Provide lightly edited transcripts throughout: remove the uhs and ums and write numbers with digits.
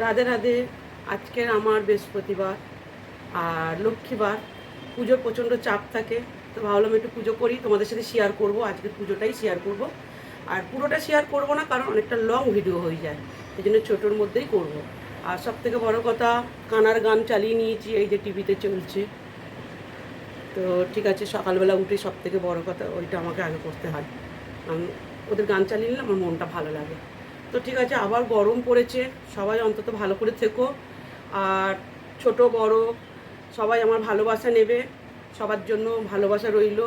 রাধে রাধে। আজকের আমার বৃহস্পতিবার আর লক্ষ্মীবার, পুজোর প্রচণ্ড চাপ থাকে, তো ভাবলাম একটু পুজো করি, তোমাদের সাথে শেয়ার করব। আজকে পুজোটাই শেয়ার করব, আর পুরোটা শেয়ার করব না, কারণ অনেকটা লং ভিডিও হয়ে যায়, এই জন্য ছোটোর মধ্যেই করব। আর সব থেকে বড়ো কথা, কানার গান চালিয়ে নিয়েছি, এই যে টিভিতে চলছে। তো ঠিক আছে, সকালবেলা উঠে সব থেকে বড়ো কথা ওইটা আমাকে আগে করতে হয়। ওদের গান চালিয়ে নিলে আমার মনটা ভালো লাগে। তো ঠিক আছে, আবার গরম পড়েছে, সবাই অন্তত ভালো করে থেকো। আর ছোট বড় সবাই আমার ভালোবাসা নেবে, সবার জন্য ভালোবাসা রইল।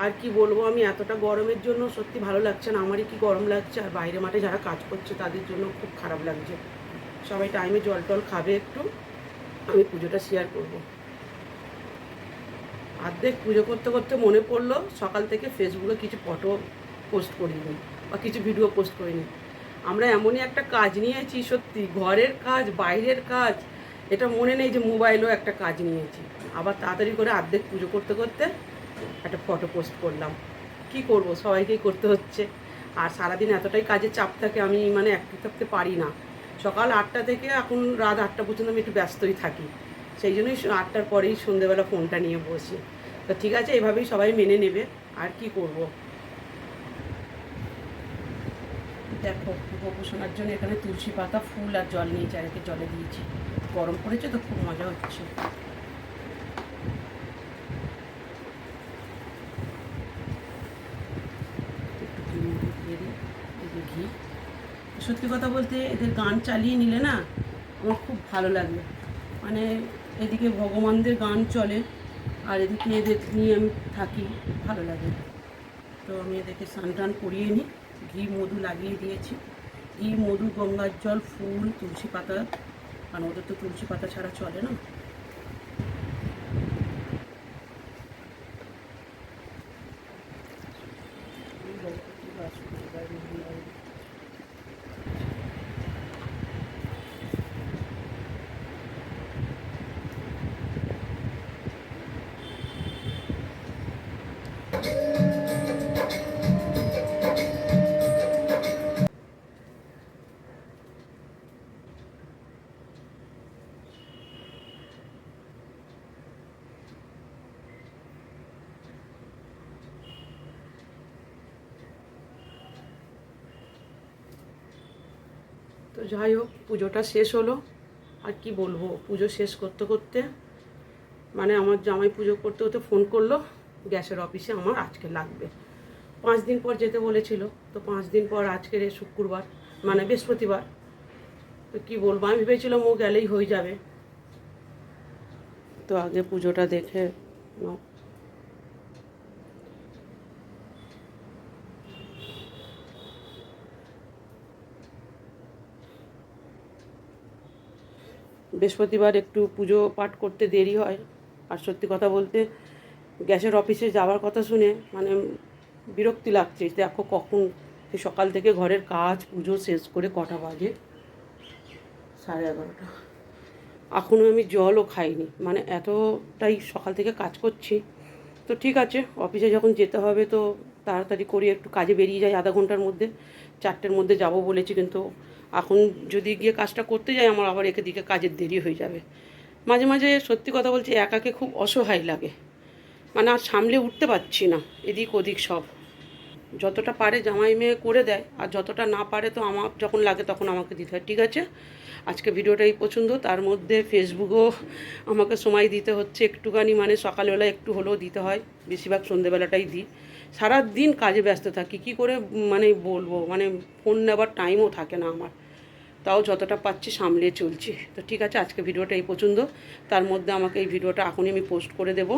আর কি বলবো, আমি এতটা গরমের জন্য সত্যি ভালো লাগছে না, আমারই কি গরম লাগছে, আর বাইরে মাঠে যারা কাজ করছে তাদের জন্য খুব খারাপ লাগছে। সবাই টাইমে জল টল খাবে একটু, আমি পুজোটা শেয়ার করব। অর্ধেক পুজো করতে করতে মনে পড়লো সকাল থেকে ফেসবুকে কিছু ফটো পোস্ট করিনি বা কিছু ভিডিও পোস্ট করিনি। আমরা এমনই একটা কাজ নিয়েছি, সত্যি ঘরের কাজ বাইরের কাজ, এটা মনে নেই যে মোবাইলেও একটা কাজ নিয়েছি। আবার তাড়াতাড়ি করে অর্ধেক পুজো করতে করতে একটা ফটো পোস্ট করলাম। কি করব, সবাইকেই করতে হচ্ছে। আর সারাদিন এতটাই কাজের চাপ থাকে, আমি মানে অ্যাক্টিভ থাকতে পারি না। সকাল 8টা থেকে এখন রাত 8টা পর্যন্ত আমি একটু ব্যস্তই থাকি, সেই জন্যই 8টার পরেই সন্ধ্যেবেলা ফোনটা নিয়ে বসি। তো ঠিক আছে, এভাবেই সবাই মেনে নেবে, আর কি করব। দেখো, গোপু শোনার জন্য এখানে তুলসী পাতা, ফুল আর জল নিয়ে চারিকে জলে দিয়েছি। গরম পড়েছে তো খুব মজা হচ্ছে। একটু ঘি দিয়ে দিই, এই যে ঘি। সত্যি কথা বলতে এদের গান চালিয়ে নিলে না আমার খুব ভালো লাগে। মানে এদিকে ভগবানদের গান চলে, আর এদিকে এদের নিয়ে আমি থাকি, ভালো লাগে। তো আমি এদেরকে স্নান টান করিয়ে নিই, ঘি মধু লাগিয়ে দিয়েছি। ঘি মধু, গঙ্গার জল, ফুল, তুলসী পাতা, কারণ ওদের তো তুলসী পাতা ছাড়া চলে না। তো যাই হোক, পুজোটা শেষ হলো। আর কি বলবো, পুজো শেষ করতে করতে মানে আমার জামাই পুজো করতে করতে ফোন করলো, গ্যাসের অফিসে আমার আজকে লাগবে। 5 দিন পর যেতে বলেছিল, তো 5 দিন পর আজকের শুক্রবার মানে বৃহস্পতিবার। তো কী বলবো, আমি ভেবেছিলাম ও গেলেই হয়ে যাবে। তো আগে পুজোটা দেখে নাও। বৃহস্পতিবার একটু পুজো পাঠ করতে দেরি হয়। আর সত্যি কথা বলতে গ্যাসের অফিসে যাওয়ার কথা শুনে মানে বিরক্তি লাগছে। দেখো কখন সকাল থেকে ঘরের কাজ পুজো শেষ করে কটা বাজে, 11:30। এখনও আমি জলও খাইনি, মানে এতটাই সকাল থেকে কাজ করছি। তো ঠিক আছে, অফিসে যখন যেতে হবে তো তাড়াতাড়ি করে একটু কাজে বেরিয়ে যাই, আধা ঘন্টার মধ্যে। 4টের মধ্যে যাব বলেছি, কিন্তু এখন যদি গিয়ে কাজটা করতে যাই আমার আবার এদিকে কাজের দেরি হয়ে যাবে। মাঝে মাঝে সত্যি কথা বলছি, একাকে খুব অসহায় লাগে, মানে আর সামলে উঠতে পারছি না এদিক ওদিক সব। যতটা পারে জামাই মেয়ে করে দেয়, আর যতটা না পারে তো আমার যখন লাগে তখন আমাকে দিতে হয়। ঠিক আছে, আজকে ভিডিওটা এই পছন্দ। তার মধ্যে ফেসবুকও আমাকে সময় দিতে হচ্ছে একটুখানি, মানে সকালবেলা একটু হলেও দিতে হয়, বেশিরভাগ সন্ধেবেলাটাই দিই। সারা দিন কাজে ব্যস্ত থাকি, কী করে মানে বলবো, মানে ফোন নেবার টাইমও থাকে না আমার। তাও যতটা পাচ্ছি সামলে চলছি। তো ঠিক আছে, আজকে ভিডিওটা এই পছন্দ। তার মধ্যে আমাকে এই ভিডিওটা এখনই আমি পোস্ট করে দেবো।